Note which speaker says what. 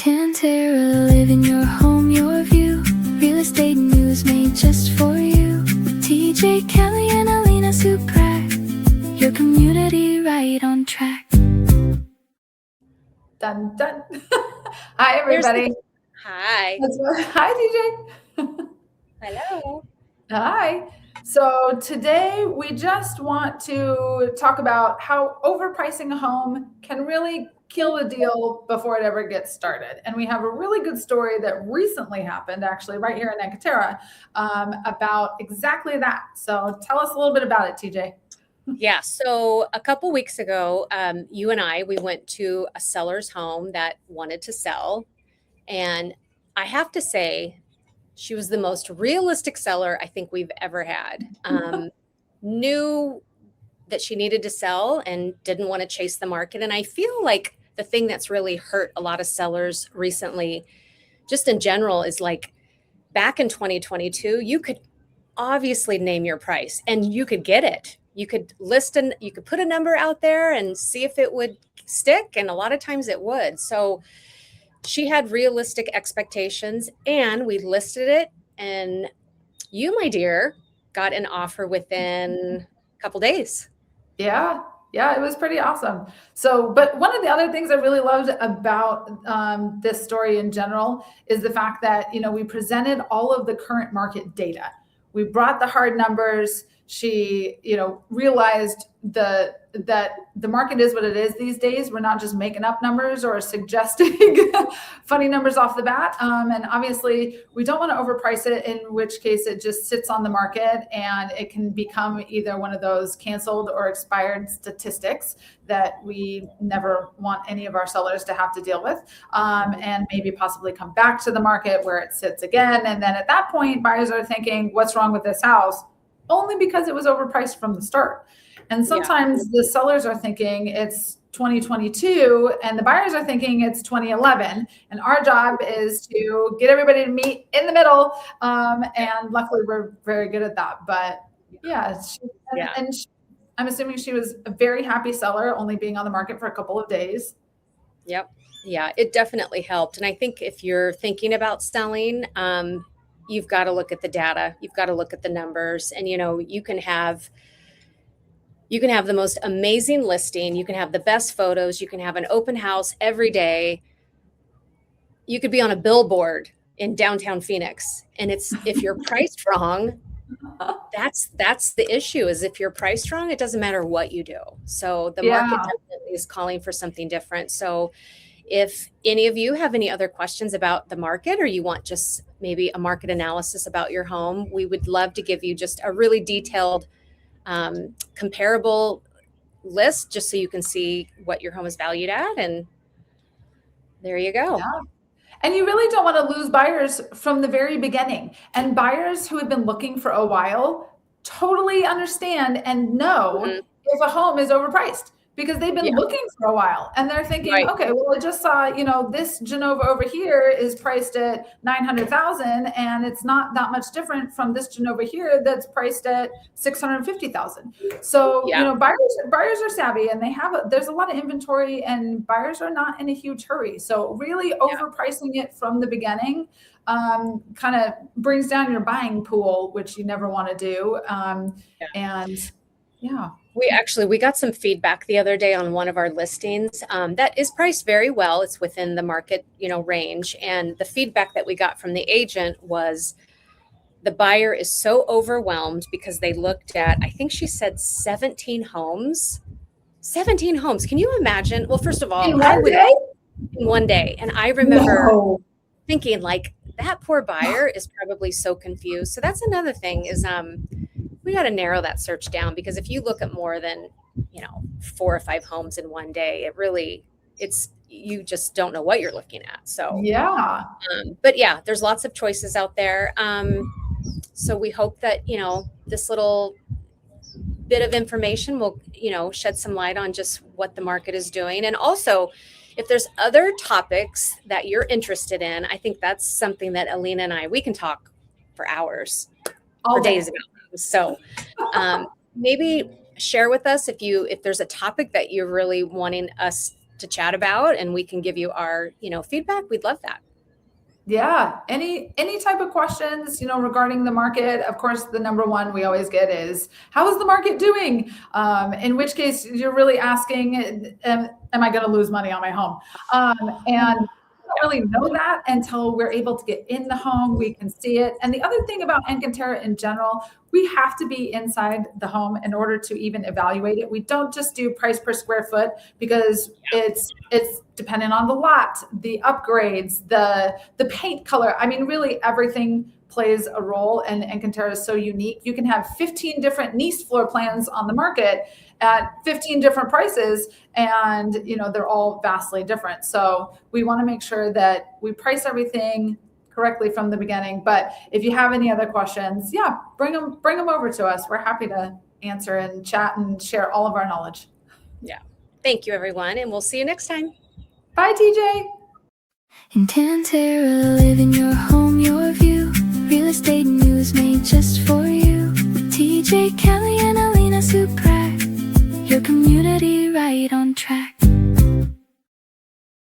Speaker 1: Encanterra, live in your home, your view. Real estate news made just for you. TJ, Kelly, and Alina Suprak. Your community right on track.
Speaker 2: Dun, dun. Hi, everybody.
Speaker 3: Hi.
Speaker 2: Hi, TJ.
Speaker 3: Hello.
Speaker 2: Hi. So today we just want to talk about how overpricing a home can really kill the deal before it ever gets started. And we have a really good story that recently happened, actually, right here in Encanterra, about exactly that. So tell us a little bit about it, TJ.
Speaker 3: Yeah. So a couple weeks ago, you and we went to a seller's home that wanted to sell. And I have to say, she was the most realistic seller I think we've ever had. Knew that she needed to sell and didn't want to chase the market. And I feel like the thing that's really hurt a lot of sellers recently, just in general, is like back in 2022, you could obviously name your price and you could get it. You could you could put a number out there and see if it would stick. And a lot of times it would. So she had realistic expectations and we listed it. And you, my dear, got an offer within a couple days.
Speaker 2: Yeah, it was pretty awesome. So, but one of the other things I really loved about this story in general is the fact that, we presented all of the current market data. We brought the hard numbers. She, realized that the market is what it is these days. We're not just making up numbers or suggesting funny numbers off the bat. And obviously we don't want to overprice it, in which case it just sits on the market and it can become either one of those canceled or expired statistics that we never want any of our sellers to have to deal with, and maybe possibly come back to the market where it sits again. And then at that point, buyers are thinking, what's wrong with this house? Only because it was overpriced from the start. And sometimes the sellers are thinking it's 2022 and the buyers are thinking it's 2011. And our job is to get everybody to meet in the middle. And luckily we're very good at that. But I'm assuming she was a very happy seller, only being on the market for a couple of days.
Speaker 3: Yep. Yeah, it definitely helped. And I think if you're thinking about selling, you've got to look at the data. You've got to look at the numbers. And, you can have the most amazing listing. You can have the best photos. You can have an open house every day. You could be on a billboard in downtown Phoenix. And if you're priced wrong, that's the issue, is if you're priced wrong, it doesn't matter what you do. So the market definitely is calling for something different. So if any of you have any other questions about the market, or you want just maybe a market analysis about your home, we would love to give you just a really detailed comparable list, just so you can see what your home is valued at. And there you go.
Speaker 2: Yeah. And you really don't want to lose buyers from the very beginning. And buyers who have been looking for a while totally understand and know if a home is overpriced, because they've been looking for a while and they're thinking, okay, well, I just saw, this Genova over here is priced at 900,000 and it's not that much different from this Genova here that's priced at 650,000. So, buyers are savvy and there's a lot of inventory and buyers are not in a huge hurry. So really overpricing it from the beginning kind of brings down your buying pool, which you never want to do.
Speaker 3: We got some feedback the other day on one of our listings that is priced very well. It's within the market, range. And the feedback that we got from the agent was the buyer is so overwhelmed because they looked at, I think she said 17 homes. 17 homes. Can you imagine? Well, first of all,
Speaker 2: in
Speaker 3: one day. And I remember thinking, like, that poor buyer is probably so confused. So that's another thing is we got to narrow that search down, because if you look at more than, 4 or 5 homes in one day, you just don't know what you're looking at. So, but there's lots of choices out there. So we hope that, this little bit of information will, shed some light on just what the market is doing. And also, if there's other topics that you're interested in, I think that's something that Alina and we can talk for hours, for days about. So maybe share with us if there's a topic that you're really wanting us to chat about, and we can give you our, feedback. We'd love that.
Speaker 2: Yeah, any type of questions, regarding the market. Of course, the number one we always get is, how is the market doing? In which case you're really asking, am I going to lose money on my home? And we don't really know that until we're able to get in the home. We can see it. And the other thing about Encanterra in general, we have to be inside the home in order to even evaluate it. We don't just do price per square foot, because it's dependent on the lot, the upgrades, the paint color. I mean, really everything plays a role, and Encanterra is so unique. You can have 15 different nice floor plans on the market at 15 different prices, and they're all vastly different. So we want to make sure that we price everything correctly from the beginning. But if you have any other questions, yeah, bring them over to us. We're happy to answer and chat and share all of our knowledge.
Speaker 3: Yeah. Thank you, everyone, and we'll see you next time.
Speaker 2: Bye, TJ.
Speaker 1: Encanterra, live in your home, your view. Real estate news made just for you. TJ, Kelly, and Alina Suprak. Your community right on